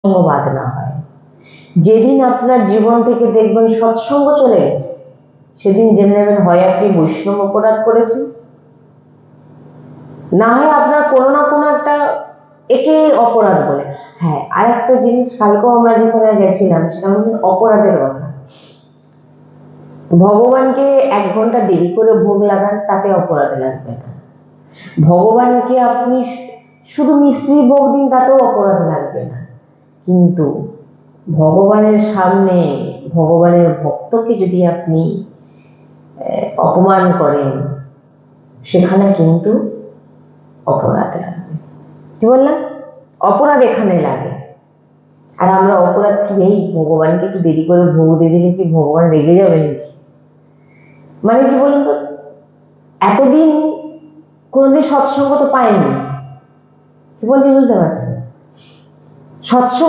বাদ না হয়। যেদিন আপনার জীবন থেকে দেখবেন সৎসঙ্গ চলে গেছে, সেদিন জেনে নেবেন হয় আপনি বৈষ্ণব অপরাধ করেছেন, না হয় আপনার কোনো না কোনো একটা একে অপরাধ বলে। হ্যাঁ, আর একটা জিনিস, কালকেও আমরা যেখানে গেছিলাম সেটা হচ্ছে অপরাধের কথা। ভগবানকে 1 ঘন্টা দেরি করে ভোগ লাগান, তাতে অপরাধ লাগবে না। ভগবানকে আপনি শুধু মিষ্টি ভোগ দিন, তাতেও অপরাধ লাগবে না। কিন্তু ভগবানের সামনে ভগবানের ভক্তকে যদি আপনি অপমান করেন, সেখানে কিন্তু অপরাধ লাগবে। কি বললাম? অপরাধ এখানে লাগে। আর আমরা অপরাধ কি, এই ভগবানকে একটু দেরি করে ভোগ দিয়ে দিলে কি ভগবান রেগে যাবে নাকি? মানে কি বলুন তো, এতদিন কোনোদিন সৎসঙ্গ তো পাইনি, কি বলছি বুঝতে পারছেন? সৎসঙ্গ